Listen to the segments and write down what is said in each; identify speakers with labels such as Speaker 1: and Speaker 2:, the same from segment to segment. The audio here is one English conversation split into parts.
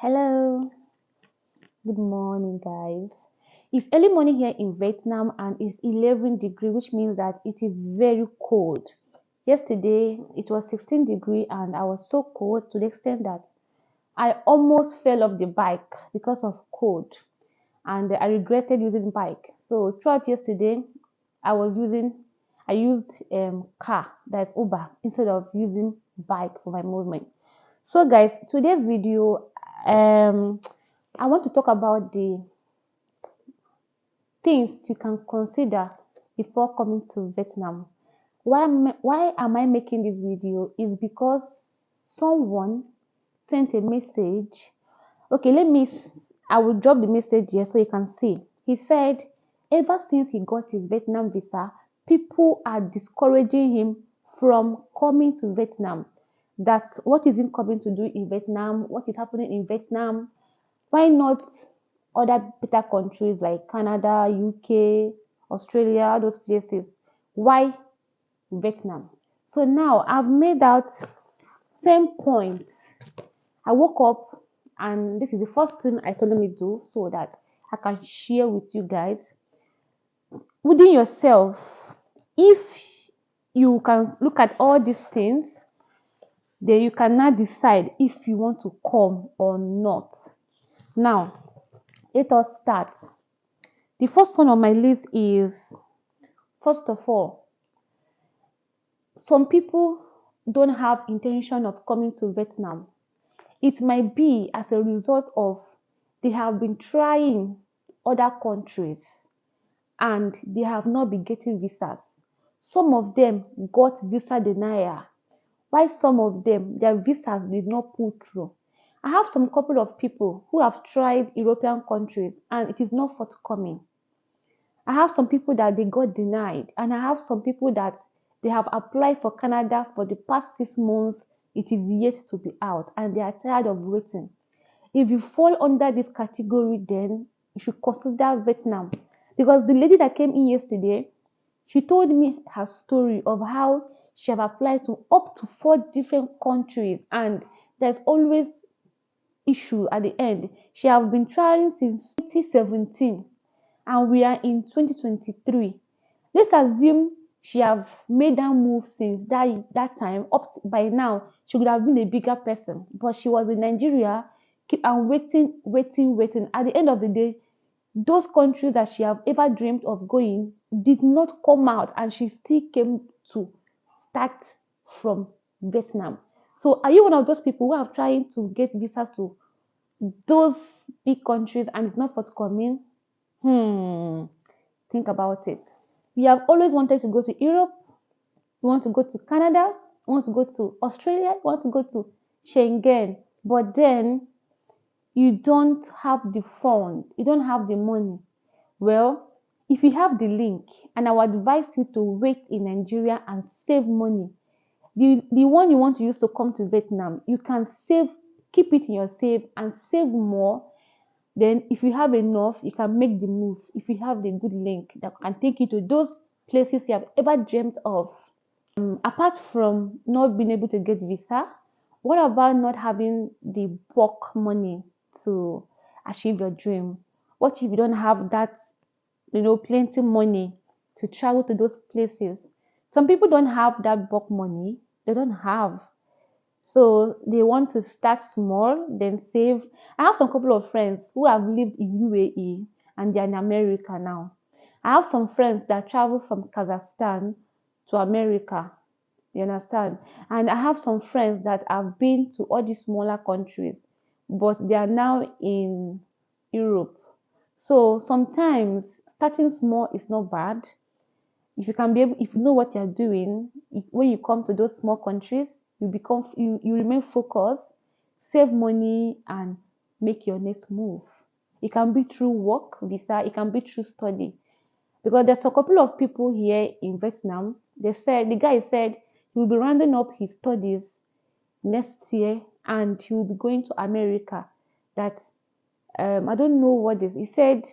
Speaker 1: Hello, good morning, guys. It's early morning here in Vietnam and it's 11 degree, which means that it is very cold. Yesterday it was 16 degree and I was so cold to the extent that I almost fell off the bike because of cold and I regretted using bike. So throughout yesterday, I was using I used car, that's Uber, instead of using bike for my movement. So guys, today's video, um I want to talk about the things you can consider before coming to Vietnam. Why am I making this video? Is because someone sent a message. Okay, I will drop the message here so you can see. He said, ever since he got his Vietnam visa, people are discouraging him from coming to Vietnam. That's what is he coming to do in Vietnam? What is happening in Vietnam? Why not other better countries like Canada, UK, Australia, those places? Why Vietnam? So now I've made out 10 points. I woke up and this is the first thing I suddenly do so that I can share with you guys. Within yourself, if you can look at all these things, then you can now decide if you want to come or not. Now, let us start. The first one on my list is, first of all, some people don't have intention of coming to Vietnam. It might be as a result of they have been trying other countries and they have not been getting visas. Some of them got visa denial, while some of them their visas did not pull through. I have some couple of people who have tried European countries and it is not forthcoming. I have some people that they got denied, and I have some people that they have applied for Canada for the past 6 months. It is yet to be out, and they are tired of waiting. If you fall under this category, then you should consider Vietnam. Because the lady that came in yesterday, she told me her story of how she have applied to up to 4 different countries, and there's always issue at the end. She have been trying since 2017 and we are in 2023. Let's assume she have made that move since that time by now she would have been a bigger person, but she was in Nigeria keep and waiting. At the end of the day, those countries that she have ever dreamed of going did not come out and she still came to start from Vietnam. So are you one of those people who are trying to get visas to those big countries and it's not forthcoming? Think about it. We have always wanted to go to Europe, we want to go to Canada, we want to go to Australia, we want to go to Schengen, but then you don't have the fund, you don't have the money. Well, if you have the link, and I would advise you to wait in Nigeria and save money. The one you want to use to come to Vietnam, you can save, keep it in your save and save more. Then if you have enough, you can make the move. If you have the good link that can take you to those places you have ever dreamt of. Apart from not being able to get visa, what about not having the bulk money to achieve your dream? What if you don't have that, plenty money to travel to those places? Some people don't have that bulk money. They don't have. So they want to start small, then save. I have some couple of friends who have lived in UAE and they're in America now. I have some friends that travel from Kazakhstan to America. You understand? And I have some friends that have been to all these smaller countries, but they are now in Europe. So sometimes starting small is not bad. If you can be able, if you know what you're doing, when you come to those small countries, you remain focused, save money, and make your next move. It can be through work visa, it can be through study. Because there's a couple of people here in Vietnam. The guy said he will be rounding up his studies next year and he will be going to America. That I don't know what this. He said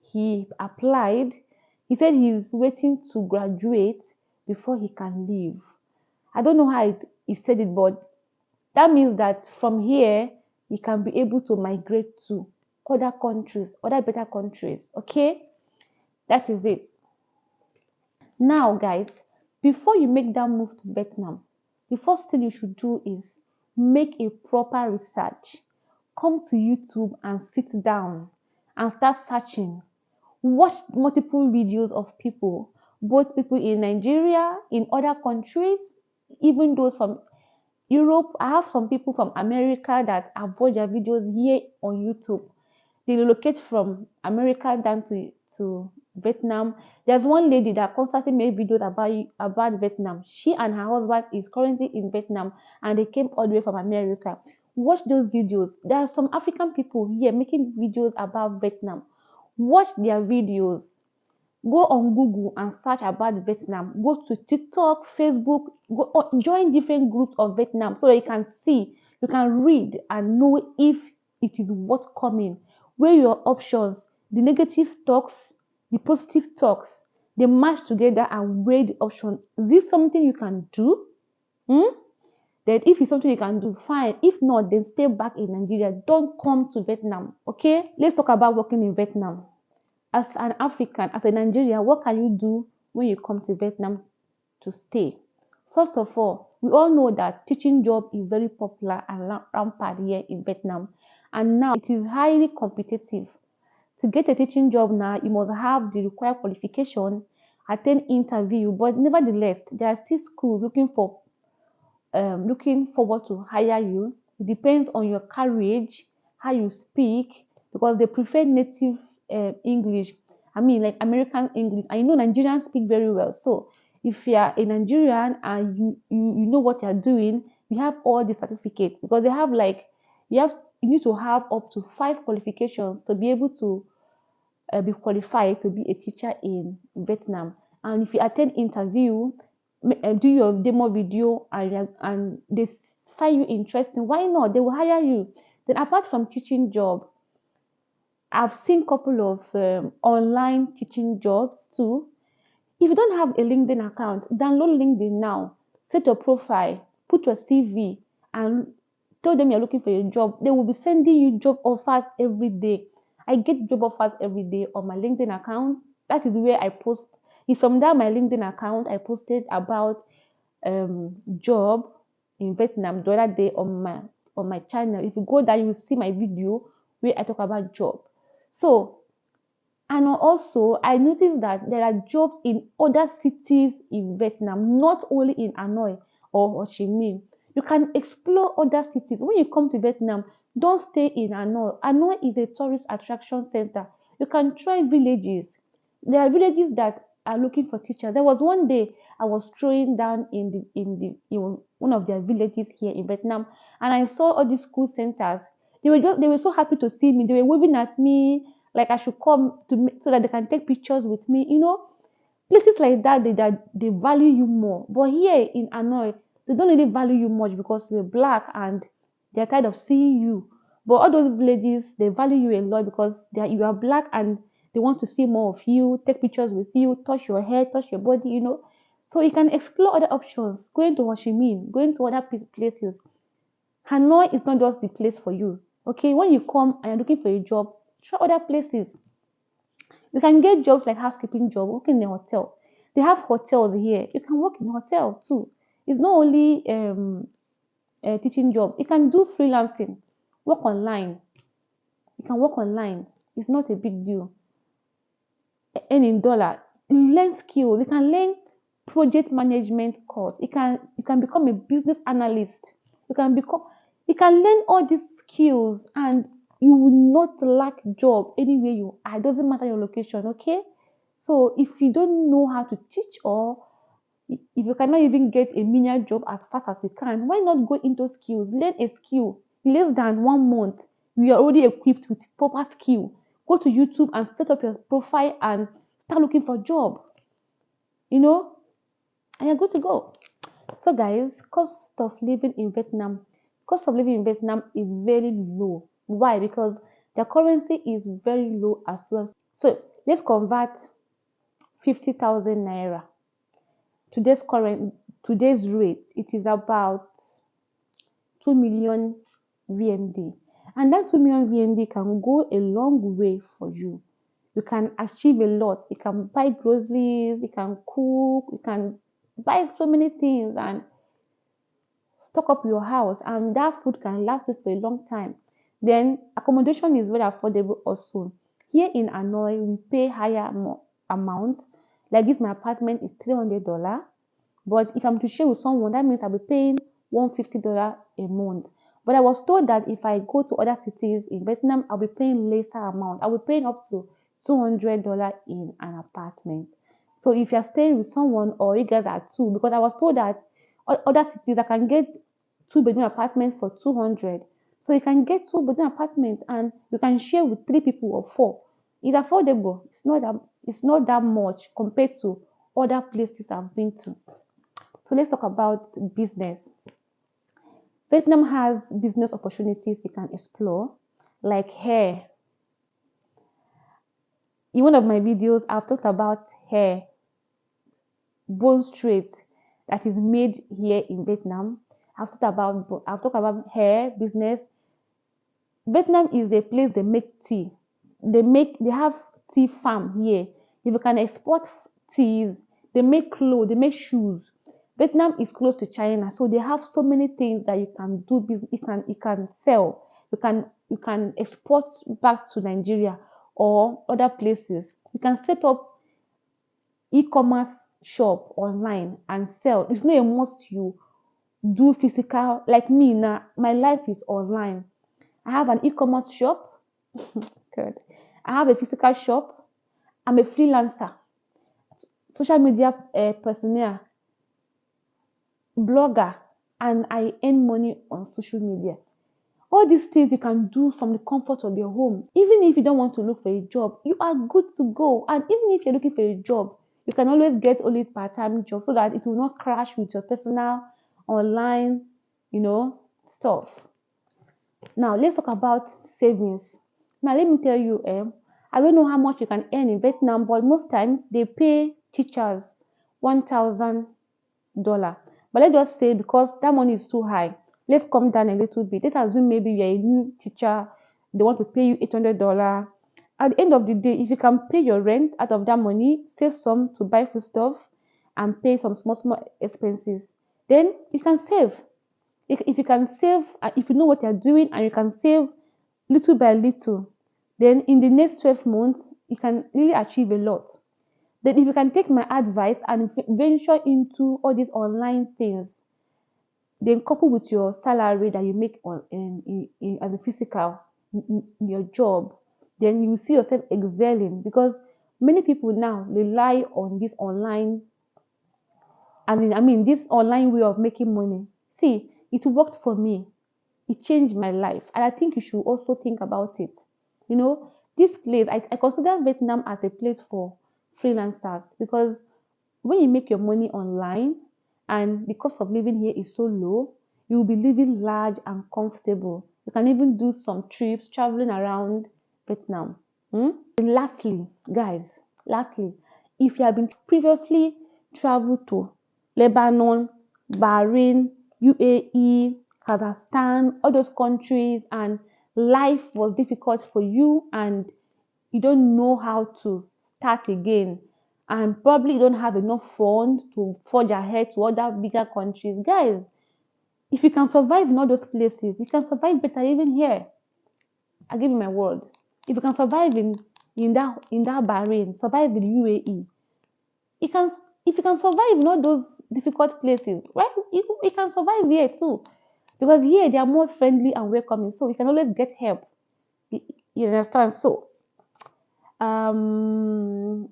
Speaker 1: he applied. He said he's waiting to graduate before he can leave. I don't know how he said it, but that means that from here you can be able to migrate to other countries, other better countries. Okay, that is it. Now, guys, before you make that move to Vietnam, the first thing you should do is make a proper research. Come to YouTube and sit down and start searching. Watch multiple videos of people, both people in Nigeria, in other countries, even those from Europe. I have some people from America that have watched their videos here on YouTube. They relocate from America down to Vietnam. There's one lady that constantly made videos about Vietnam. She and her husband is currently in Vietnam and they came all the way from America. Watch those videos. There are some African people here making videos about Vietnam. Watch their videos. Go on Google and search about Vietnam. Go to TikTok, Facebook, join different groups of Vietnam so that you can see, you can read and know if it is what's coming. Weigh your options, the negative talks, the positive talks, they match together and weigh the option. Is this something you can do? Then if it's something you can do, fine. If not, then stay back in Nigeria. Don't come to Vietnam. Okay? Let's talk about working in Vietnam. As an African, as a Nigerian, what can you do when you come to Vietnam to stay? First of all, we all know that teaching job is very popular and rampant here in Vietnam. And now it is highly competitive. To get a teaching job now, you must have the required qualification, attend interview. But nevertheless, there are still schools looking forward to hire you. It depends on your courage, how you speak, because they prefer native English. I mean, like American English. I know Nigerians speak very well. So if you are a Nigerian and you know what you are doing, you have all the certificates because they have like you need to have up to 5 qualifications to be able to be qualified to be a teacher in Vietnam. And if you attend interview, do your demo video and they find you interesting, why not? They will hire you. Then apart from teaching job, I've seen couple of online teaching jobs too. If you don't have a LinkedIn account, download LinkedIn now. Set your profile, put your CV, and tell them you're looking for a job. They will be sending you job offers every day. I get job offers every day on my LinkedIn account. That is where I post. It's from that my LinkedIn account I posted about job in Vietnam the other day on my channel. If you go there, you will see my video where I talk about job. So, and also I noticed that there are jobs in other cities in Vietnam, not only in Hanoi or Ho Chi Minh. You can explore other cities. When you come to Vietnam, don't stay in Hanoi. Hanoi is a tourist attraction center. You can try villages. There are villages that are looking for teachers. There was one day I was strolling down in one of their villages here in Vietnam, and I saw all these school centers. They were so happy to see me. They were waving at me like I should come to me so that they can take pictures with me. Places like that they value you more. But here in Hanoi, they don't really value you much because you're black and they're tired of seeing you. But all those villages, they value you a lot because you are black and they want to see more of you, take pictures with you, touch your hair, touch your body. So you can explore other options, going to Ho Chi Minh, going to other places. Hanoi is not just the place for you. Okay, when you come and you're looking for a job, try other places. You can get jobs like housekeeping job, working in a hotel. They have hotels here. You can work in a hotel too. It's not only a teaching job. You can do freelancing, work online. You can work online. It's not a big deal. Earn in dollar. Learn skills. You can learn project management course. You can become a business analyst. You can learn all these skills and you will not lack job anywhere you are. It doesn't matter your location, okay? So if you don't know how to teach or if you cannot even get a menial job as fast as you can, why not go into skills? Learn a skill. In less than 1 month, you are already equipped with proper skill. Go to YouTube and set up your profile and start looking for a job. And you're good to go. So guys, cost of living in Vietnam is very low. Why? Because their currency is very low as well. So let's convert 50,000 naira. Today's rate, it is about 2 million VMD. And that 2 million VND can go a long way for you. You can achieve a lot. You can buy groceries, you can cook, you can buy so many things and stock up your house, and that food can last you for a long time. Then accommodation is very affordable also. Here in Hanoi, we pay higher amount. Like this, my apartment is $300. But if I'm to share with someone, that means I'll be paying $150 a month. But I was told that if I go to other cities in Vietnam, I'll be paying lesser amount. I'll be paying up to $200 in an apartment. So if you're staying with someone or you guys are two, because I was told that other cities I can get two-bedroom apartment for 200. So you can get two-bedroom apartment and you can share with three people or four. It's affordable. It's not that much compared to other places I've been to. So let's talk about business. Vietnam has business opportunities you can explore, like hair. In one of my videos, I've talked about hair, bone straight, that is made here in Vietnam. I've talked about hair business. Vietnam is a place they make tea. They have tea farm here. If you can export teas, they make clothes, they make shoes. Vietnam is close to China, so they have so many things that you can do business. You can sell. You can export back to Nigeria or other places. You can set up e-commerce shop online and sell. It's not a must you do physical. Like me now, my life is online. I have an e-commerce shop. Good. I have a physical shop. I'm a freelancer, social media personnel, blogger, and I earn money on social media. All these things you can do from the comfort of your home. Even if you don't want to look for a job, you are good to go. And even if you're looking for a job, you can always get only part-time job so that it will not crash with your personal online, stuff. Now let's talk about savings. Now let me tell you, I don't know how much you can earn in Vietnam, but most times they pay teachers $1,000. But let's just say because that money is too high, let's come down a little bit. Let's assume maybe you're a new teacher, they want to pay you $800. At the end of the day, if you can pay your rent out of that money, save some to buy food stuff and pay some small expenses, then you can save. If you can save, if you know what you're doing and you can save little by little, then in the next 12 months, you can really achieve a lot. Then if you can take my advice and venture into all these online things, then couple with your salary that you make as a physical in your job, then you will see yourself excelling because many people now rely on this online, this online way of making money. See, it worked for me. It changed my life, and I think you should also think about it. You know, this place, I consider Vietnam as a place for freelancers because when you make your money online and the cost of living here is so low, you will be living large and comfortable. You can even do some trips traveling around Vietnam. And lastly, guys, if you have been previously traveled to Lebanon, Bahrain, UAE, Kazakhstan, all those countries, and life was difficult for you and you don't know how to start again, and probably you don't have enough funds to forge ahead to other bigger countries. Guys, if you can survive in all those places, you can survive better even here. I give you my word. If you can survive in that Bahrain, survive in UAE, you can if you can survive in all those difficult places, right? You can survive here too. Because here they are more friendly and welcoming, so you can always get help. You, you understand? So and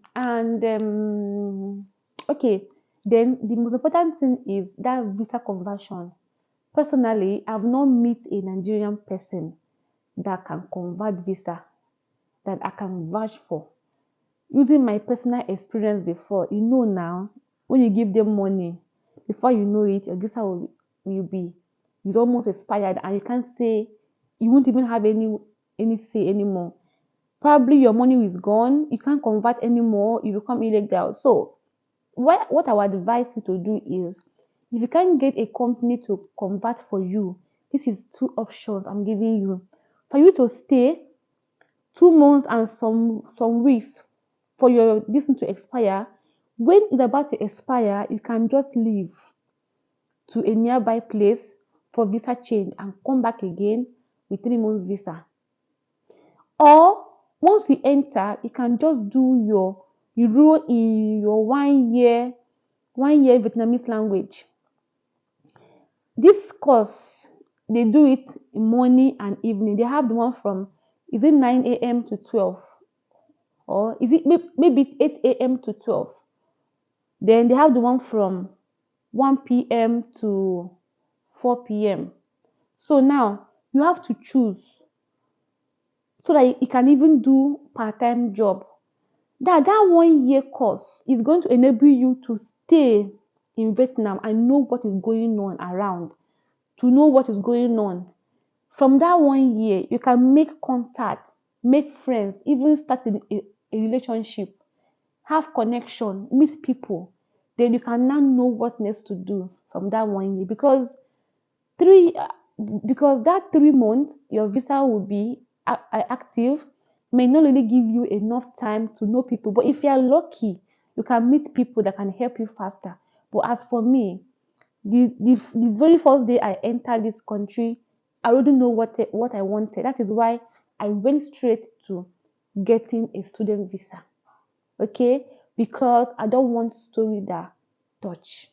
Speaker 1: okay, then the most important thing is that visa conversion. Personally, I've not met a Nigerian person that can convert visa that I can vouch for. Using my personal experience before, now, when you give them money, before you know it, your visa will be it's almost expired, and you can't say you won't even have any say anymore. Probably your money is gone, you can't convert anymore, you become illegal. So what I would advise you to do is, if you can't get a company to convert for you, this is two options I'm giving you. for you to stay 2 months and some weeks for your this thing to expire. When it's about to expire, you can just leave to a nearby place for visa change and come back again with 3 months visa. Or once you enter, you can just do your you enroll in your 1 year Vietnamese language. This course they do it in morning and evening. They have the one from is it 9 a.m. to 12, or is it maybe 8 a.m. to 12. Then they have the one from 1 p.m. to 4 p.m. So now you have to choose so that you can even do part-time job. That 1 year course is going to enable you to stay in Vietnam and know what is going on around, to know what is going on. From that 1 year, you can make contact, make friends, even start a relationship, have connection, meet people. Then you can now know what next to do from that 1 year. Three because that 3 months your visa will be active may not really give you enough time to know people, but if you are lucky you can meet people that can help you faster. But as for me, the very first day I entered this country, I already know what I wanted. That is why I went straight to getting a student visa. Okay, because I don't want story that touch.